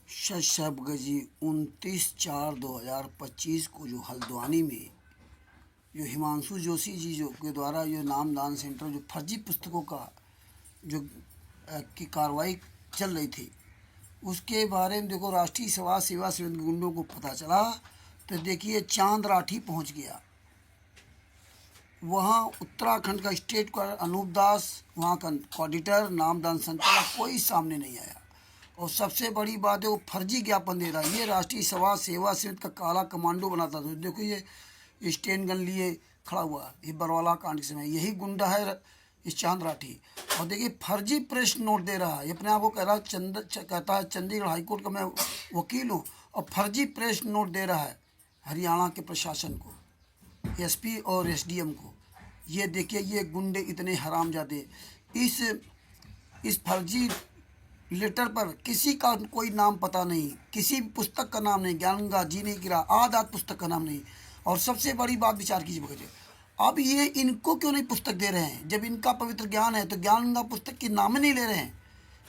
शब जी 29/4/2025 को जो हल्द्वानी में जो हिमांशु जोशी जी जो के द्वारा जो नामदान सेंटर जो फर्जी पुस्तकों का जो की कार्रवाई चल रही थी, उसके बारे में देखो राष्ट्रीय समाज सेवा समिति के गुंडों को पता चला तो देखिए चांद राठी पहुँच गया। वहाँ उत्तराखंड का स्टेट का अनूप दास, वहाँ का ऑडिटर, नामदान संचालक कोई सामने नहीं आया। और सबसे बड़ी बात है वो फर्जी ज्ञापन दे रहा है। ये राष्ट्रीय समाज सेवा समिति का काला कमांडो बनाता था। देखो ये स्टेन गन लिए खड़ा हुआ, ये बरवाला कांड के समय यही गुंडा है इस चांद राठी। और देखिए फर्जी प्रेस नोट दे रहा है, ये अपने आप को कह रहा है कहता है चंडीगढ़ हाईकोर्ट का मैं वकील हूँ, और फर्जी प्रेस नोट दे रहा है हरियाणा के प्रशासन को, एसपी और एसडीएम को। ये देखिए ये गुंडे इतने हरामजादे, इस फर्जी लेटर पर किसी का कोई नाम पता नहीं, किसी पुस्तक का नाम नहीं, ज्ञानगंगा जी नहीं गिरा, आद पुस्तक का नाम नहीं। और सबसे बड़ी बात विचार कीजिए बगैर, अब ये इनको क्यों नहीं पुस्तक दे रहे हैं? जब इनका पवित्र ज्ञान है तो ज्ञानगंगा पुस्तक के नाम ही नहीं ले रहे हैं।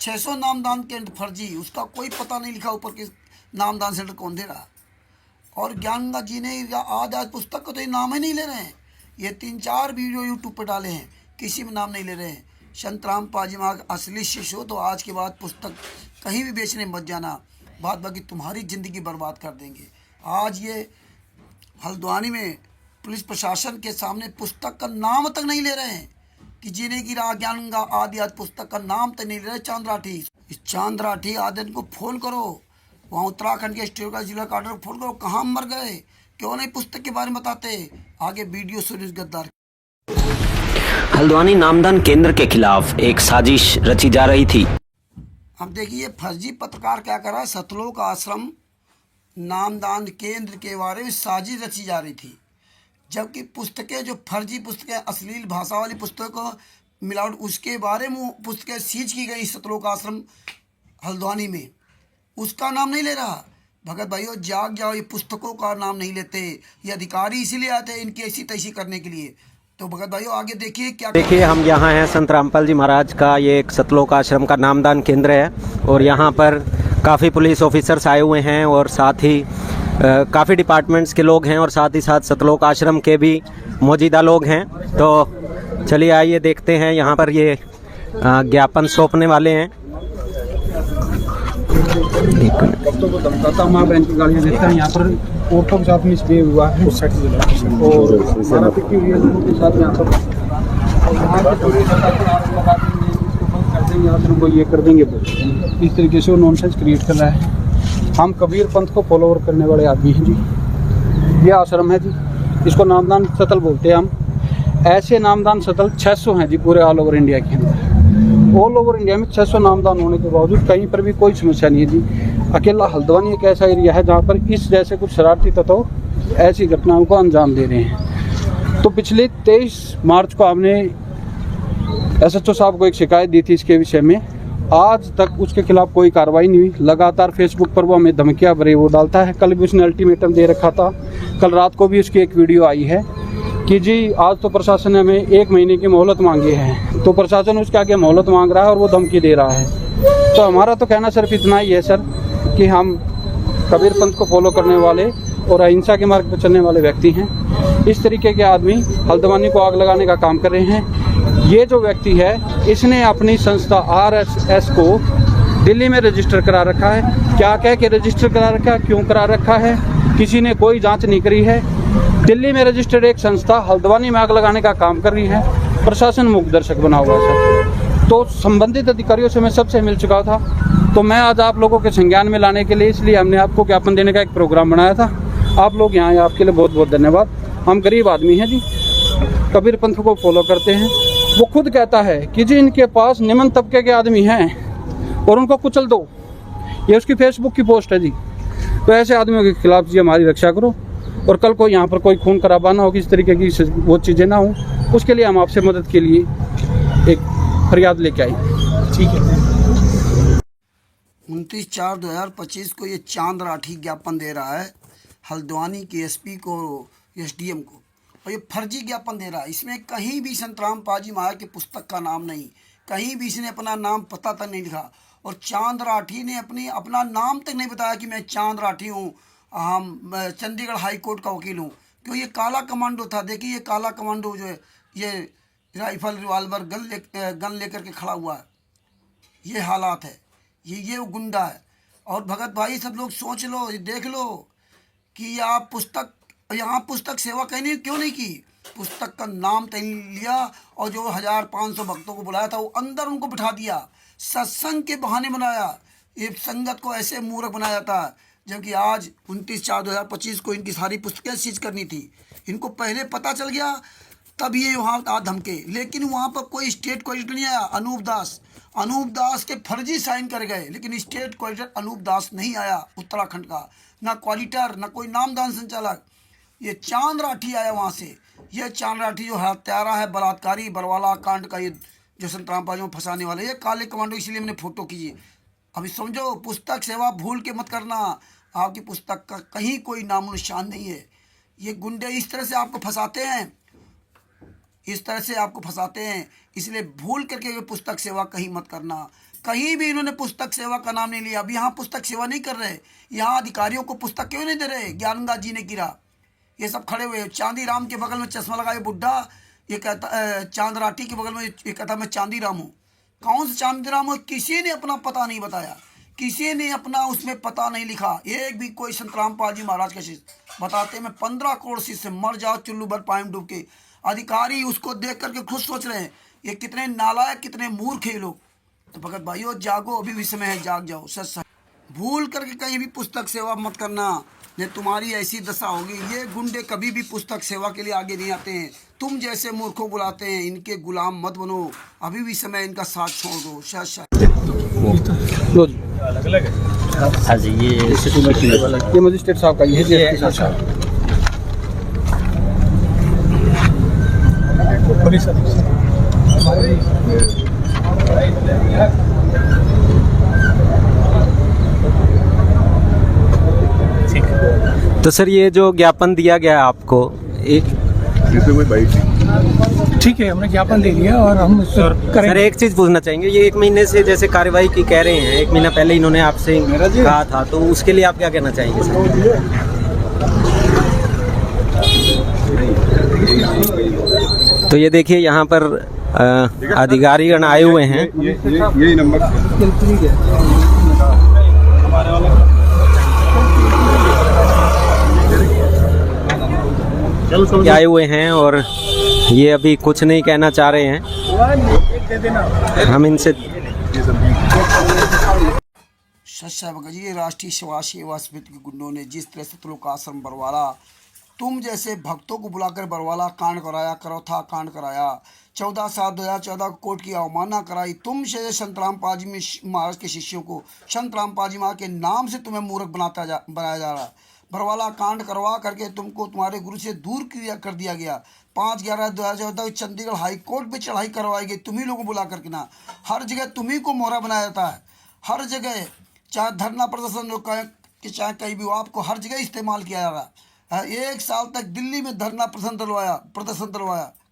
600 नामदान केंद्र फर्जी, उसका कोई पता नहीं लिखा ऊपर कि नामदान सेंटर कौन दे रहा। और ज्ञानगंगा जी ने आद पुस्तक को तो ये नाम ही नहीं ले रहे हैं। ये 3-4 वीडियो यूट्यूब पर डाले हैं, किसी में नाम नहीं ले रहे हैं। संतराम पाजी माँ असली शिष्य हो तो आज के बाद पुस्तक कहीं भी बेचने मत जाना, बात बाकी तुम्हारी ज़िंदगी बर्बाद कर देंगे। आज ये हल्द्वानी में पुलिस प्रशासन के सामने पुस्तक का नाम तक नहीं ले रहे हैं कि जीने की राह ज्ञानगंगा आदि पुस्तक का नाम तक नहीं ले रहे। चांद राठी, इस चांद राठी आदि को फ़ोन करो, वहाँ उत्तराखंड के स्टेट का जिला कलेक्टर को फ़ोन करो, कहाँ मर गए, क्यों नहीं पुस्तक के बारे में बताते। आगे वीडियो सुनिए इस गद्दार। हल्द्वानी नामदान केंद्र के खिलाफ एक साजिश रची जा रही थी। अब देखिए फर्जी पत्रकार क्या कर रहा है, सतलोक आश्रम नामदान केंद्र के बारे में साजिश रची जा रही थी, जबकि पुस्तकें जो फर्जी पुस्तकें, अश्लील भाषा वाली पुस्तकों मिलावट, उसके बारे में पुस्तकें सीज की गई सतलोक आश्रम हल्द्वानी में, उसका नाम नहीं ले रहा। भगत भाइयों जाग जाओ, ये पुस्तकों का नाम नहीं लेते, ये अधिकारी इसीलिए आते हैं इनकी ऐसी तैसी करने के लिए। तो भगत भाइयों आगे देखिए क्या। देखिए हम यहाँ हैं संत रामपाल जी महाराज का ये एक सतलोक आश्रम का नामदान केंद्र है, और यहाँ पर काफ़ी पुलिस ऑफिसर्स आए हुए हैं, और साथ ही काफ़ी डिपार्टमेंट्स के लोग हैं, और साथ ही साथ सतलोक आश्रम के भी मौजूदा लोग हैं। तो चलिए आइए देखते हैं, यहाँ पर ये ज्ञापन सौंपने वाले हैं। को धमकाता माँ बहन की गालियाँ देता है। यहाँ पर ऑटो के साथ मिसबिहेव हुआ है और मारापीटी हुई है लोगों के साथ। यहाँ पर को ये कर देंगे, इस तरीके से वो नॉनसेंस क्रिएट कर रहा है। हम कबीर पंथ को फॉलोवर करने वाले आदमी हैं जी। ये आश्रम है जी, इसको नामदान सतल बोलते हैं हम। ऐसे नामदान सतल 600 हैं जी पूरे ऑल ओवर इंडिया के अंदर। ऑल ओवर इंडिया में 600 नामदान होने के बावजूद कहीं पर भी कोई समस्या नहीं है जी। अकेला हल्द्वानी एक ऐसा एरिया है जहाँ पर इस जैसे कुछ शरारती तत्व ऐसी घटनाओं को अंजाम दे रहे हैं। तो पिछले 23 मार्च को हमने SHO साहब को एक शिकायत दी थी इसके विषय में। आज तक उसके खिलाफ कोई कार्रवाई नहीं हुई। लगातार फेसबुक पर वो हमें धमकियाँ भरे वो डालता है। कल भी उसने अल्टीमेटम दे रखा था। कल रात को भी उसकी एक वीडियो आई है कि जी आज तो प्रशासन ने हमें 1 महीने की मोहलत मांगी है। तो प्रशासन उसके आगे मोहलत मांग रहा है और वो धमकी दे रहा है। तो हमारा तो कहना सिर्फ इतना ही है सर कि हम कबीर पंथ को फॉलो करने वाले और अहिंसा के मार्ग पर चलने वाले व्यक्ति हैं। इस तरीके के आदमी हल्द्वानी को आग लगाने का काम कर रहे हैं। ये जो व्यक्ति है इसने अपनी संस्था RSS को दिल्ली में रजिस्टर करा रखा है। क्या कह के रजिस्टर करा रखा है, क्यों करा रखा है, किसी ने कोई जांच नहीं करी है। दिल्ली में रजिस्टर्ड एक संस्था हल्द्वानी में आग लगाने का काम कर रही है। प्रशासन मुख्य दर्शक बना हुआ है सर। तो संबंधित अधिकारियों से मैं सबसे मिल चुका था। तो मैं आज आप लोगों के संज्ञान में लाने के लिए इसलिए हमने आपको ज्ञापन देने का एक प्रोग्राम बनाया था। आप लोग यहाँ आए, आपके लिए बहुत बहुत धन्यवाद। हम गरीब आदमी हैं जी, कबीर पंथ को फॉलो करते हैं। वो खुद कहता है कि जी इनके पास निम्न तबके के आदमी हैं और उनको कुचल दो। ये उसकी फेसबुक की पोस्ट है जी। तो ऐसे आदमियों के खिलाफ जी हमारी रक्षा करो, और कल को यहाँ पर कोई खून खराबा ना हो, किस तरीके की वो चीज़ें ना हो, उसके लिए हम आपसे मदद के लिए एक फरियाद लेके आई। ठीक है। 29/4/2025 को ये चांद राठी ज्ञापन दे रहा है हल्द्वानी के एसपी को, एसडीएम को, और ये फर्जी ज्ञापन दे रहा है। इसमें कहीं भी संतराम पाजी महाराज की पुस्तक का नाम नहीं, कहीं भी इसने अपना नाम पता तक नहीं लिखा। और चांद राठी ने अपना नाम तक नहीं बताया कि मैं चांद राठी हूँ, मैं चंडीगढ़ हाई कोर्ट का वकील हूँ। क्यों? ये काला कमांडो था। देखिए ये काला कमांडो जो है, ये राइफल रिवाल्वर गन लेकर के खड़ा हुआ है। ये हालात है, ये वो गुंडा है। और भगत भाई सब लोग सोच लो, देख लो कि आप पुस्तक सेवा क्यों नहीं की? पुस्तक का नाम तय लिया और जो 1500 भक्तों को बुलाया था वो अंदर उनको बिठा दिया, सत्संग के बहाने बनाया। ये संगत को ऐसे मूर्ख बनाया जाता है, जबकि आज 29/4/2025 को इनकी सारी पुस्तकें सीज करनी थी। इनको पहले पता चल गया तब ये वहाँ आ धमके, लेकिन वहाँ पर कोई स्टेट कोऑर्डिनेटर नहीं आया। अनूप दास के फर्जी साइन कर गए, लेकिन स्टेट कोऑर्डिनेटर अनूप दास नहीं आया उत्तराखंड का, ना कोऑर्डिनेटर, ना कोई नामदान संचालक। ये चांद राठी आया वहाँ से। ये चांद राठी जो हत्यारा है, बलात्कारी, बरवाला कांड का, ये जो संतराम पाजी में फंसाने वाले, ये काले कमांडो। इसलिए मैंने फोटो खींची। अभी समझो, पुस्तक सेवा भूल के मत करना। आपकी पुस्तक का कहीं कोई नामो निशान नहीं है। ये गुंडे इस तरह से आपको फंसाते हैं, इसलिए भूल करके ये पुस्तक सेवा कहीं मत करना। कहीं भी इन्होंने पुस्तक सेवा का नाम नहीं लिया। अभी यहाँ पुस्तक सेवा नहीं कर रहे, यहाँ अधिकारियों को पुस्तक क्यों नहीं दे रहे? ज्ञानदा जी ने गिरा, ये सब खड़े हुए। चांदी राम के बगल में चश्मा लगाए बुढ़ा, ये कहता, चांद राठी के बगल में ये कहता मैं चांदी राम हूँ। कौन सा चांदी राम हो? किसी ने अपना पता नहीं बताया, किसी ने अपना उसमें पता नहीं लिखा। एक भी कोई संतराम पाजी महाराज का शिष्य बताते मैं 15 करोड़ शिष्य, मर जाओ चुल्लू भर पाएम डूब के। अधिकारी उसको देख करके खुद सोच रहे हैं ये कितने नालायक, कितने मूर्ख है लोग। तो भगत भाइयों जागो, अभी भी समय है, जाग जाओ। सच भूल करके कहीं भी पुस्तक सेवा मत करना, नहीं तुम्हारी ऐसी दशा होगी। ये गुंडे कभी भी पुस्तक सेवा के लिए आगे नहीं आते हैं। तुम जैसे मूर्खों बुलाते हैं, इनके गुलाम मत बनो। अभी भी समय, इनका साथ छोड़ दो। अलग है। हाँ जी, ये मजिस्ट्रेट साहब का, ये पुलिस तो सर ये जो ज्ञापन दिया गया आपको, ठीक है, हमने ज्ञापन दे दिया और हम सर एक चीज़ पूछना चाहेंगे। ये 1 महीने से जैसे कार्रवाई की कह रहे हैं, 1 महीना पहले इन्होंने आपसे कहा था, तो उसके लिए आप क्या कहना चाहेंगे सर? तो ये देखिए यहाँ पर अधिकारीगण आए हुए हैं। यही नंबर आए हुए हैं और ये अभी कुछ नहीं कहना चाह रहे हैं। हम इनसे ये राष्ट्रीय सेवा समिति के गुंडों ने जिस तरह से सतलोक आश्रम बरवाला, तुम जैसे भक्तों को बुलाकर बरवाला कांड कराया, करौथा कांड कराया, 14/7/2014 को कोर्ट की अवमानना कराई। तुम से संतराम पाजी महाराज के शिष्यों को संतराम पाजी महाराज के नाम से तुम्हें मूर्ख बनाया जा रहा है। बरवाला कांड करवा करके तुमको तुम्हारे गुरु से दूर कर दिया गया। 5/11/2014 चंडीगढ़ हाई कोर्ट पे चढ़ाई करवाई गई, तुम्ही लोगों को बुला करके ना। हर जगह तुम्ही को मोहरा बनाया जाता है, हर जगह, चाहे धरना प्रदर्शन चाहे कहीं भी हो, आपको हर जगह इस्तेमाल किया जा रहा है। 1 साल तक दिल्ली में धरना प्रदर्शन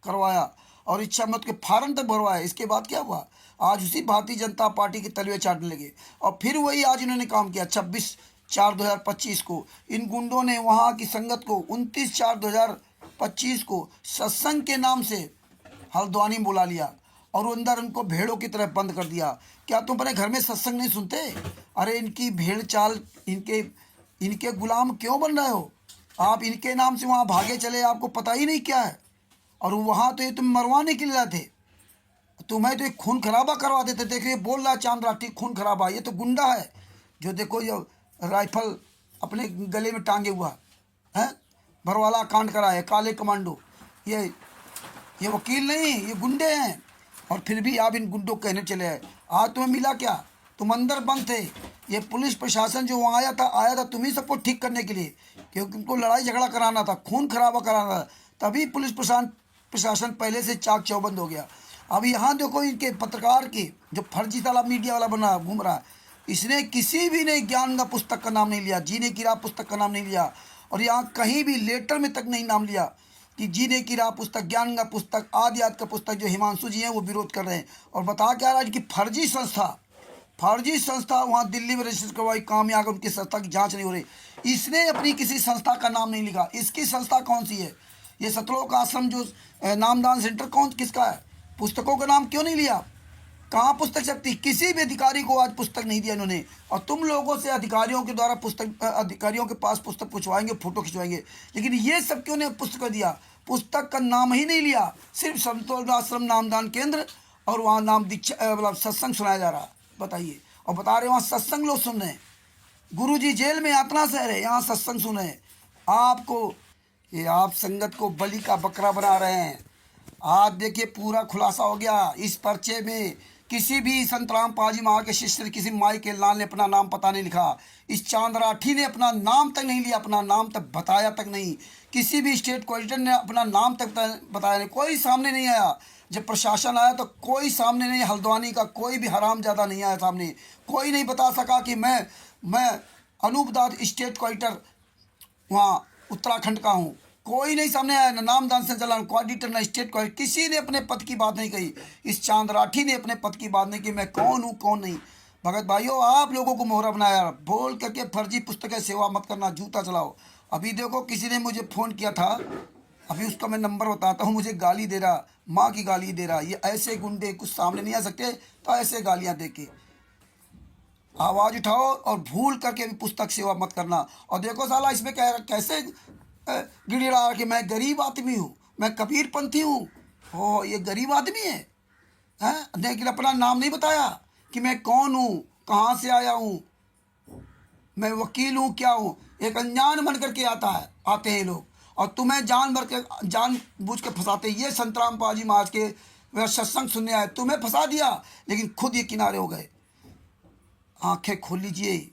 करवाया और इच्छा मत के फार्म तक भरवाया। इसके बाद क्या हुआ? आज उसी भारतीय जनता पार्टी के तलवे चाटने लगे और फिर वही आज इन्होंने काम किया। 26/4/2025 को इन गुंडों ने वहाँ की संगत को 29/4/2025 को सत्संग के नाम से हल्द्वानी बुला लिया और अंदर उनको भेड़ों की तरह बंद कर दिया। क्या तुम अपने घर में सत्संग नहीं सुनते? अरे इनकी भेड़ चाल, इनके गुलाम क्यों बन रहे हो आप? इनके नाम से वहाँ भागे चले, आपको पता ही नहीं क्या है। और वहाँ तो ये तुम मरवाने के लिए आए थे, तुम्हें तो एक खून खराबा करवा देते। देखो ये बोल रहा है चांद राठी खून खराबा, ये तो गुंडा है जो देखो ये राइफल अपने गले में टांगे हुआ है, बरवाला कांड करा है, काले कमांडो। ये वकील नहीं, ये गुंडे हैं। और फिर भी आप इन गुंडों कहने चले आए। आज तुम्हें मिला क्या? तुम अंदर बंद थे। ये पुलिस प्रशासन जो वहाँ आया था तुम्ही सबको ठीक करने के लिए, क्योंकि उनको लड़ाई झगड़ा कराना था, खून खराबा कराना था। तभी पुलिस प्रशासन पहले से चाक चौबंद हो गया। अब यहाँ देखो इनके पत्रकार के जो फर्जी वाला मीडिया वाला बना घूम रहा है, इसने किसी भी ने ज्ञान का पुस्तक का नाम नहीं लिया, जीने की राह पुस्तक का नाम नहीं लिया, और यहाँ कहीं भी लेटर में तक नहीं नाम लिया कि जीने की राह पुस्तक, ज्ञान का पुस्तक, आदि का पुस्तक जो हिमांशु जी हैं वो विरोध कर रहे हैं। और बता क्या रहा है कि फर्जी संस्था फर्जी संस्था वहाँ दिल्ली में रजिस्टर करवाई, काम यहाँ उनकी संस्था की जांच नहीं हो रही। इसने अपनी किसी संस्था का नाम नहीं लिखा। इसकी संस्था कौन सी है? ये सतलोक आश्रम जो नामदान सेंटर कौन किसका है? पुस्तकों का नाम क्यों नहीं लिया? कहाँ पुस्तक शक्ति? किसी भी अधिकारी को आज पुस्तक नहीं दिया इन्होंने। और तुम लोगों से अधिकारियों के द्वारा पुस्तक, अधिकारियों के पास पुस्तक पूछवाएंगे, फोटो खिंचवाएंगे, लेकिन ये सब क्यों ने पुस्तक दिया? पुस्तक का नाम ही नहीं लिया, सिर्फ सतलोक आश्रम नामदान केंद्र और वहाँ नाम दीक्षा मतलब सत्संग सुनाया जा रहा। बताइए, और बता रहे वहाँ सत्संग लोग सुन रहे हैं। गुरुजी जेल में यातना से रहे, यहाँ सत्संग सुन रहे हैं। आपको ये आप संगत को बलि का बकरा बना रहे हैं। आज देखिए पूरा खुलासा हो गया इस पर्चे में। किसी भी संत रामपाल जी महाराज के शिष्य किसी माई के लाल ने अपना नाम पता नहीं लिखा। इस चांद राठी ने अपना नाम तक नहीं लिया, अपना नाम तक बताया तक नहीं। किसी भी स्टेट कोऑर्डिनेटर ने अपना नाम तक बताया नहीं। कोई सामने नहीं आया। जब प्रशासन आया तो कोई सामने नहीं, हल्द्वानी का कोई भी हरामजादा नहीं आया सामने। कोई नहीं बता सका कि मैं अनूप दास स्टेट कोऑर्डिनेटर वहाँ उत्तराखंड का हूँ। कोई नहीं सामने आया, न नामदान संचालन कोऑर्डिनेटर, न स्टेट कोऑर्डिनेटर, किसी ने अपने पद की बात नहीं कही। इस चांद राठी ने अपने पद की बात नहीं की, मैं कौन हूँ कौन नहीं। भगत भाइयों, आप लोगों को मोहरा बनाया, बोल करके फर्जी पुस्तकें सेवा मत करना, जूता चलाओ। अभी देखो किसी ने मुझे फ़ोन किया था, अभी उसका मैं नंबर बताता हूँ, मुझे गाली दे रहा, माँ की गाली दे रहा। ये ऐसे गुंडे कुछ सामने नहीं आ सकते तो ऐसे गालियाँ दे के आवाज़ उठाओ और भूल करके भी पुस्तक सेवा मत करना। और देखो साला इसमें कैसे गिड़गिड़ा कि मैं गरीब आदमी हूँ, मैं कबीरपंथी हूँ। ओ, ये गरीब आदमी है लेकिन अपना नाम नहीं बताया कि मैं कौन हूँ, कहाँ से आया हूँ, मैं वकील हूँ, क्या हूँ। एक अनजान बन करके आते हैं लोग और तुम्हें जान बूझ के फंसाते। ये संत रामपाल जी महाराज के वह सत्संग सुनने आए, तुम्हें फंसा दिया, लेकिन खुद ये किनारे हो गए। आंखें खोल लीजिए,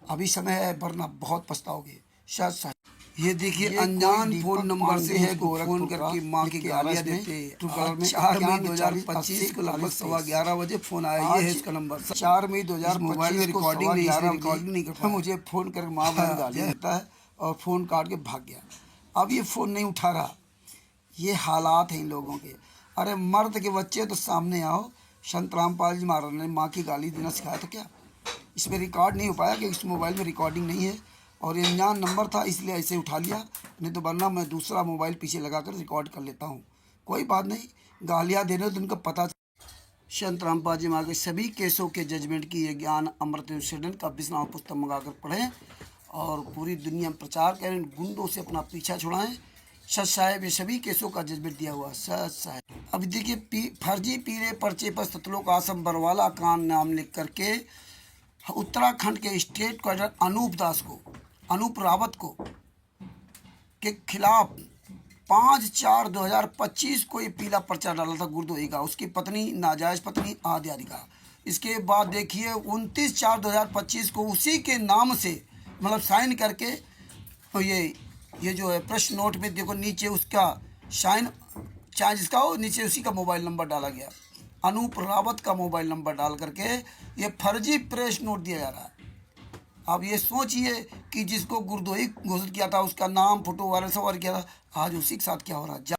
अभी समय है, वरना बहुत पछताओगे। शायद ये देखिए अनजान फोन नंबर से है, फोन करके माँ की गालियाँ देते। 4 मई 2025 को लगभग 11:15 बजे फोन आया। ये है इसका नंबर। 4 मई 2025 मोबाइल में रिकॉर्डिंग नहीं करता, मुझे फ़ोन करके माँ बहन गालियाँ देता है और फ़ोन काट के भाग गया। अब ये फ़ोन नहीं उठा रहा। ये हालात हैं इन लोगों के। अरे मर्द के बच्चे तो सामने आओ। संत रामपाल जी महाराज ने माँ की गाली देना सिखाया था क्या? इसमें रिकॉर्ड नहीं हो पाया कि इस मोबाइल में रिकॉर्डिंग नहीं है और ये अनजान नंबर था, इसलिए ऐसे उठा लिया। नहीं तो वरना मैं दूसरा मोबाइल पीछे लगाकर रिकॉर्ड कर लेता हूँ। कोई बात नहीं, गालियाँ देने तो उनको पता। संत रामपाल जी महाराज के सभी केसों के जजमेंट की ये ज्ञान अमृत इंसिडेंट का 20 नाम पुस्तक मंगाकर पढ़ें और पूरी दुनिया में प्रचार करें। गुंडों से अपना पीछा छुड़ाएं। सच साहेब ये सभी केसों का जजमेंट दिया हुआ। सच साहेब अब देखिए फर्जी पीले पर्चे पर सतलोक आश्रम बरवाला कान नाम लिख करके उत्तराखंड के स्टेट कोऑर्डिनेटर अनूप रावत को के खिलाफ 5/4/2025 को ये पीला पर्चा डाला था गुरदोही का, उसकी पत्नी, नाजायज़ पत्नी आदि का। इसके बाद देखिए 29/4/2025 को उसी के नाम से मतलब साइन करके तो ये जो है प्रश्न नोट में देखो नीचे उसका साइन चाहे जिसका हो, नीचे उसी का मोबाइल नंबर डाला गया। अनूप रावत का मोबाइल नंबर डाल करके ये फर्जी प्रेस नोट दिया जा रहा है। अब ये सोचिए कि जिसको गुरदोही घोषित किया था उसका नाम, फोटो वायरल सब किया था, आज उसी के साथ क्या हो रहा है।